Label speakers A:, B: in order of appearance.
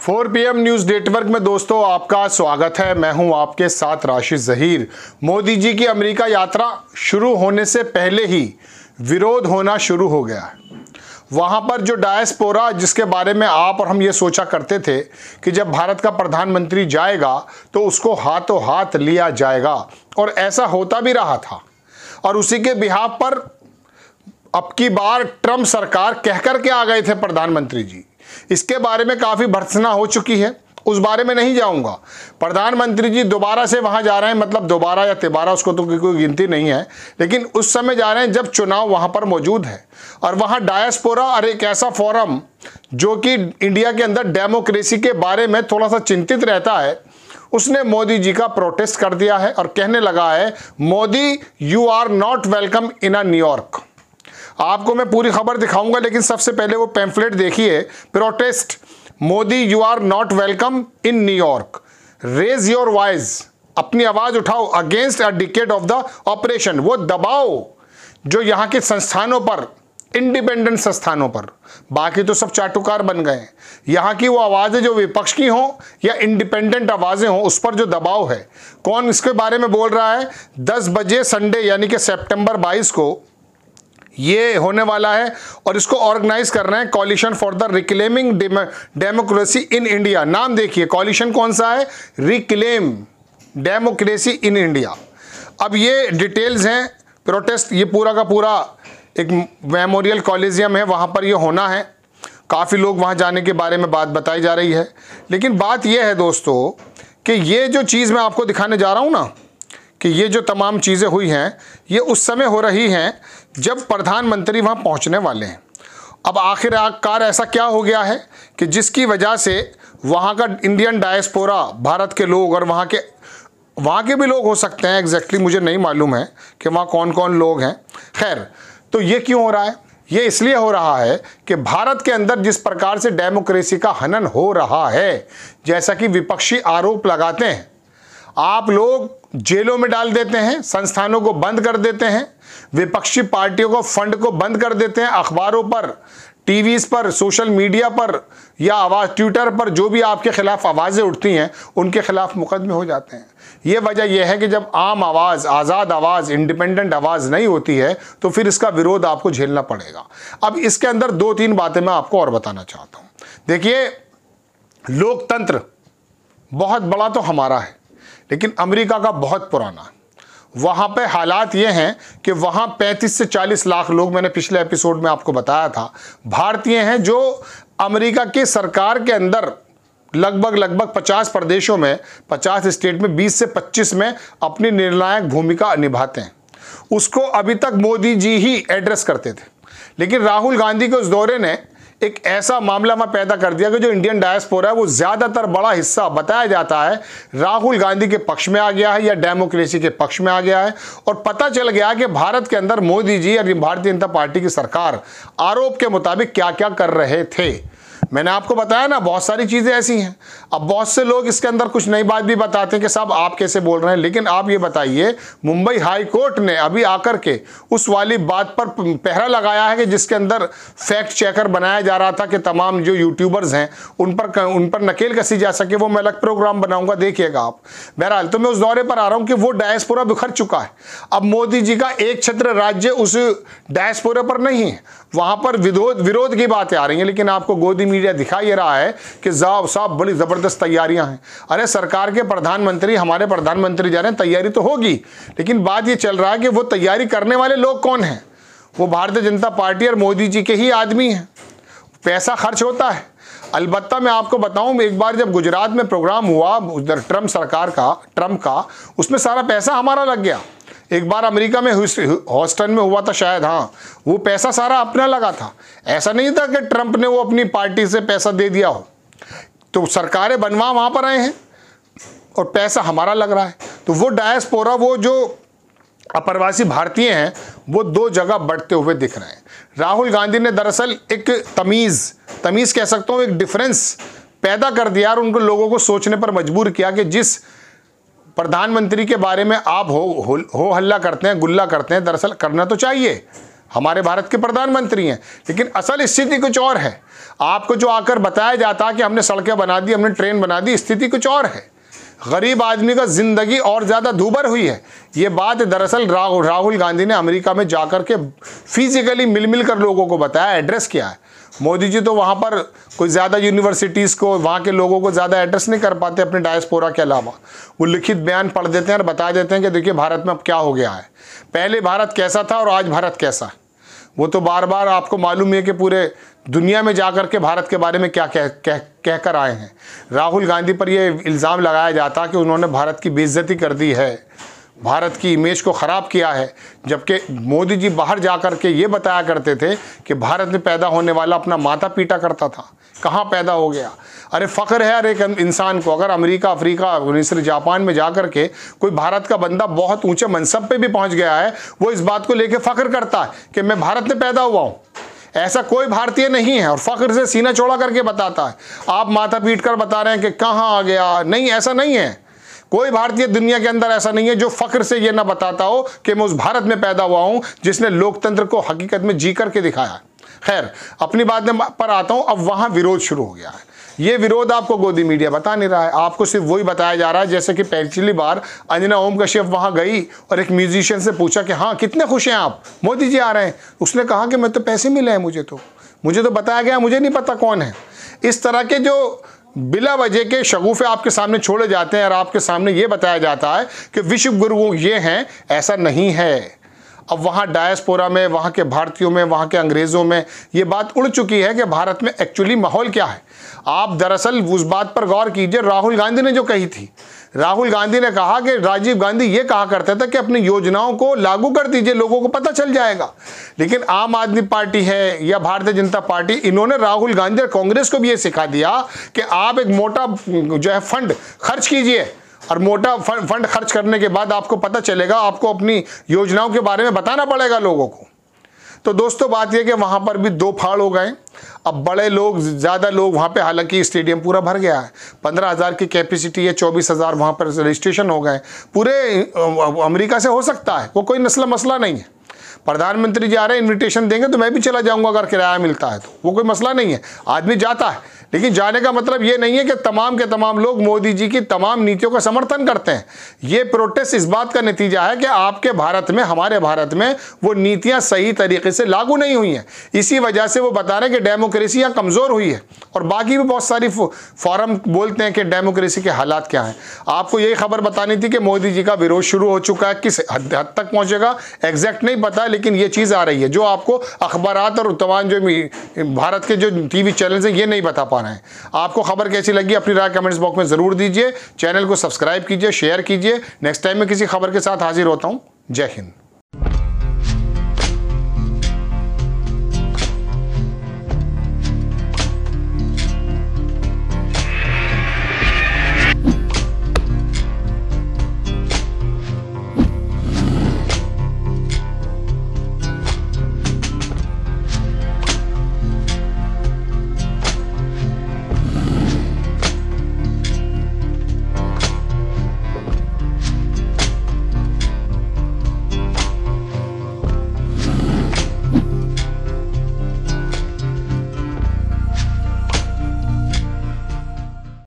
A: 4 PM news network में दोस्तों आपका स्वागत है। मैं हूं आपके साथ राशिद जहीर। मोदी जी की अमेरिका यात्रा शुरू होने से पहले ही विरोध होना शुरू हो गया है। वहां पर जो डायस्पोरा, जिसके बारे में आप और हम ये सोचा करते थे कि जब भारत का प्रधानमंत्री जाएगा तो उसको हाथों हाथ लिया जाएगा, और ऐसा होता भी रहा था। और उसी के बिहाफ पर अब की बार ट्रम्प सरकार कहकर के आ गए थे प्रधानमंत्री जी। इसके बारे में काफ़ी भर्त्सना हो चुकी है, उस बारे में नहीं जाऊंगा। प्रधानमंत्री जी दोबारा से वहां जा रहे हैं, मतलब दोबारा या तिबारा, उसको तो कोई गिनती नहीं है, लेकिन उस समय जा रहे हैं जब चुनाव वहां पर मौजूद है। और वहां डायस्पोरा और एक ऐसा फोरम जो कि इंडिया के अंदर डेमोक्रेसी के बारे में थोड़ा सा चिंतित रहता है, उसने मोदी जी का प्रोटेस्ट कर दिया है और कहने लगा है, Modi you are not welcome in a New York. आपको मैं पूरी खबर दिखाऊंगा, लेकिन सबसे पहले वो पैम्फलेट देखिए। Protest, Modi you are not welcome in New York, raise your voice, अपनी आवाज उठाओ against a decade of the oppression. वो दबाव जो यहाँ के संस्थानों पर, इंडिपेंडेंट संस्थानों पर, बाकी तो सब चाटुकार बन गए हैं, यहाँ की वो आवाज़ें जो विपक्ष की हों या इंडिपेंडेंट आवाज़ें हों, उस पर जो दबाव है। कौन इसके बारे में बोल रहा है? 10 बजे संडे यानी कि सितंबर 22 को ये होने वाला है, और इसको ऑर्गेनाइज कर रहे हैं coalition for the reclaiming democracy in India. नाम देखिए, कॉलिशन कौन सा है? Reclaim democracy in India. अब ये डिटेल्स हैं प्रोटेस्ट, ये पूरा का पूरा एक मेमोरियल कॉलेजियम है, वहाँ पर ये होना है। काफ़ी लोग वहाँ जाने के बारे में बात बताई जा रही है, लेकिन बात ये है दोस्तों कि ये जो चीज़ मैं आपको दिखाने जा रहा हूँ ना, कि ये जो तमाम चीज़ें हुई हैं, ये उस समय हो रही हैं जब प्रधानमंत्री वहाँ पहुँचने वाले हैं। अब आखिरकार ऐसा क्या हो गया है कि जिसकी वजह से वहाँ का इंडियन डायस्पोरा, भारत के लोग और वहाँ के भी लोग हो सकते हैं, एग्जैक्टली मुझे नहीं मालूम है कि वहाँ कौन कौन लोग हैं। खैर, तो ये क्यों हो रहा है? ये इसलिए हो रहा है कि भारत के अंदर जिस प्रकार से डेमोक्रेसी का हनन हो रहा है, जैसा कि विपक्षी आरोप लगाते हैं, आप लोग जेलों में डाल देते हैं, संस्थानों को बंद कर देते हैं, विपक्षी पार्टियों को फंड को बंद कर देते हैं, अखबारों पर, टीवीज़ पर, सोशल मीडिया पर या आवाज़ ट्विटर पर जो भी आपके खिलाफ आवाज़ें उठती हैं उनके खिलाफ मुकदमे हो जाते हैं। ये वजह यह है कि जब आम आवाज़, आज़ाद आवाज़, इंडिपेंडेंट आवाज़ नहीं होती है तो फिर इसका विरोध आपको झेलना पड़ेगा। अब इसके अंदर 2-3 बातें मैं आपको और बताना चाहता हूँ। देखिए, लोकतंत्र बहुत बड़ा तो हमारा है, लेकिन अमेरिका का बहुत पुराना है। वहाँ पे हालात ये हैं कि वहाँ 35 से 40 लाख लोग, मैंने पिछले एपिसोड में आपको बताया था, भारतीय हैं जो अमेरिका की सरकार के अंदर लगभग 50 प्रदेशों में, 50 स्टेट में 20 से 25 में अपनी निर्णायक भूमिका निभाते हैं। उसको अभी तक मोदी जी ही एड्रेस करते थे, लेकिन राहुल गांधी के उस दौरे ने एक ऐसा मामला में पैदा कर दिया कि जो इंडियन डायस्पोरा है वो ज़्यादातर बड़ा हिस्सा बताया जाता है राहुल गांधी के पक्ष में आ गया है या डेमोक्रेसी के पक्ष में आ गया है। और पता चल गया कि भारत के अंदर मोदी जी और भारतीय जनता पार्टी की सरकार आरोप के मुताबिक क्या क्या कर रहे थे। मैंने आपको बताया ना, बहुत सारी चीज़ें ऐसी हैं। अब बहुत से लोग इसके अंदर कुछ नई बात भी बताते हैं कि साहब आप कैसे बोल रहे हैं, लेकिन आप ये बताइए, मुंबई हाई कोर्ट ने अभी आकर के उस वाली बात पर पहरा लगाया है कि जिसके अंदर फैक्ट चेकर बनाया जा रहा था कि तमाम जो यूट्यूबर्स हैं उन पर नकेल कसी जा सके। वो मैं अलग प्रोग्राम बनाऊंगा, देखिएगा आप। बहरहाल, तो मैं उस दौरे पर आ रहा हूँ कि वो डायस्पोरा बिखर चुका है। अब मोदी जी का एक छत्र राज्य उस डायस्पोरा पर नहीं है, वहाँ पर विरोध की बातें आ रही हैं, लेकिन आपको गोदी मीडिया दिखा ये रहा है कि साहब बड़ी ज़बरदस्त तैयारियां हैं। अरे सरकार के प्रधानमंत्री, हमारे प्रधानमंत्री जा रहे हैं, तैयारी तो होगी, लेकिन बात ये चल रहा है कि वो तैयारी करने वाले लोग कौन हैं? वो भारतीय जनता पार्टी और मोदी जी के ही आदमी हैं। पैसा खर्च होता है। अलबत्ता मैं आपको बताऊं, एक बार जब गुजरात में प्रोग्राम हुआ उधर ट्रम्प सरकार का, ट्रम्प का, उसमें सारा पैसा हमारा लग गया। एक बार अमेरिका में ह्यूस्टन में हुआ था शायद, हाँ, वो पैसा सारा अपना लगा था। ऐसा नहीं था कि ट्रम्प ने वो अपनी पार्टी से पैसा दे दिया हो। तो सरकारें बनवा वहाँ पर आए हैं और पैसा हमारा लग रहा है। तो वो डायस्पोरा, वो जो अप्रवासी भारतीय हैं, वो 2 जगह बढ़ते हुए दिख रहे हैं। राहुल गांधी ने दरअसल एक तमीज़ कह सकता हूँ, एक डिफरेंस पैदा कर दिया और उनको लोगों को सोचने पर मजबूर किया कि जिस प्रधानमंत्री के बारे में आप हो हल्ला करते हैं, गुल्ला करते हैं, दरअसल करना तो चाहिए। हमारे भारत के प्रधानमंत्री हैं, लेकिन असल स्थिति कुछ और है। आपको जो आकर बताया जाता है कि हमने सड़कें बना दी, हमने ट्रेन बना दी, स्थिति कुछ और है। गरीब आदमी का जिंदगी और ज़्यादा दूभर हुई है। ये बात दरअसल राहुल गांधी ने अमेरिका में जाकर के फिजिकली मिल कर लोगों को बताया, एड्रेस किया है। मोदी जी तो वहाँ पर कोई ज़्यादा यूनिवर्सिटीज़ को, वहाँ के लोगों को ज़्यादा एड्रेस नहीं कर पाते अपने डायस्पोरा के अलावा। वो लिखित बयान पढ़ देते हैं और बता देते हैं कि देखिए भारत में अब क्या हो गया है, पहले भारत कैसा था और आज भारत कैसा है। वो तो बार बार आपको मालूम है कि पूरे दुनिया में जाकर के भारत के बारे में क्या कह कर आए हैं। राहुल गांधी पर ये इल्ज़ाम लगाया जाता कि उन्होंने भारत की बेइज्जती कर दी है, भारत की इमेज को ख़राब किया है, जबकि मोदी जी बाहर जाकर के ये बताया करते थे कि भारत में पैदा होने वाला अपना माता पीटा करता था। कहाँ पैदा हो गया? अरे फ़ख्र है हर एक इंसान को। अगर अमेरिका, अफ्रीका, मिस्र, जापान में जाकर के कोई भारत का बंदा बहुत ऊंचे मनसब पे भी पहुंच गया है, वो इस बात को लेकर फ़ख्र करता है कि मैं भारत में पैदा हुआ हूँ। ऐसा कोई भारतीय नहीं है और फ़ख्र से सीना चौड़ा करके बताता है। आप माथा पीट कर बता रहे हैं कि कहाँ आ गया, नहीं, ऐसा नहीं है। कोई भारतीय दुनिया के अंदर ऐसा नहीं है जो फ़ख्र से ये ना बताता हो कि मैं उस भारत में पैदा हुआ हूँ जिसने लोकतंत्र को हकीकत में जी करके दिखाया। खैर, अपनी बात पर आता हूँ। अब वहाँ विरोध शुरू हो गया है। ये विरोध आपको गोदी मीडिया बता नहीं रहा है, आपको सिर्फ वही बताया जा रहा है जैसे कि पिछली बार अंजना ओम कश्यप वहाँ गई और एक म्यूजिशियन से पूछा कि हाँ कितने खुश हैं आप, मोदी जी आ रहे हैं। उसने कहा कि मैं तो पैसे मिले हैं, मुझे तो बताया गया, मुझे नहीं पता कौन है। इस तरह के जो बिला वजह के शगुफे आपके सामने छोड़े जाते हैं और आपके सामने ये बताया जाता है कि विश्व गुरु ये हैं, ऐसा नहीं है। अब वहाँ डायस्पोरा में, वहाँ के भारतीयों में, वहाँ के अंग्रेज़ों में ये बात उड़ चुकी है कि भारत में एक्चुअली माहौल क्या है। आप दरअसल उस बात पर गौर कीजिए, राहुल गांधी ने जो कही थी। राहुल गांधी ने कहा कि राजीव गांधी ये कहा करता था कि अपनी योजनाओं को लागू कर दीजिए, लोगों को पता चल जाएगा। लेकिन आम आदमी पार्टी है या भारतीय जनता पार्टी, इन्होंने राहुल गांधी और कांग्रेस को भी ये सिखा दिया कि आप एक मोटा जो है फंड खर्च कीजिए और मोटा फंड खर्च करने के बाद आपको पता चलेगा, आपको अपनी योजनाओं के बारे में बताना पड़ेगा लोगों को। तो दोस्तों बात यह कि वहाँ पर भी दो फाड़ हो गए। अब बड़े लोग, ज़्यादा लोग वहाँ पे, हालांकि स्टेडियम पूरा भर गया है, 15,000 की कैपेसिटी है, 24,000 वहाँ पर रजिस्ट्रेशन हो गए। पूरे अमेरिका से हो सकता है, वो कोई मसला नहीं है। प्रधानमंत्री जी आ रहे हैं, इन्विटेशन देंगे तो मैं भी चला जाऊंगा अगर किराया मिलता है तो, वो कोई मसला नहीं है। आदमी जाता है, लेकिन जाने का मतलब ये नहीं है कि तमाम के तमाम लोग मोदी जी की तमाम नीतियों का समर्थन करते हैं। ये प्रोटेस्ट इस बात का नतीजा है कि आपके भारत में, हमारे भारत में वो नीतियां सही तरीके से लागू नहीं हुई हैं। इसी वजह से वो बता रहे हैं कि डेमोक्रेसी यहाँ कमज़ोर हुई है। और बाकी भी बहुत सारी फोरम बोलते हैं कि डेमोक्रेसी के हालात क्या हैं। आपको यही खबर बतानी थी कि मोदी जी का विरोध शुरू हो चुका है। किस हद तक पहुँचेगा एग्जैक्ट नहीं पता, लेकिन ये चीज़ आ रही है जो आपको अखबारात और तमाम जो भारत के जो टीवी चैनल्स हैं ये नहीं बता पा रहे हैं। आपको खबर कैसी लगी अपनी राय कमेंट्स बॉक्स में ज़रूर दीजिए। चैनल को सब्सक्राइब कीजिए, शेयर कीजिए। नेक्स्ट टाइम मैं किसी खबर के साथ हाजिर होता हूँ। जय हिंद।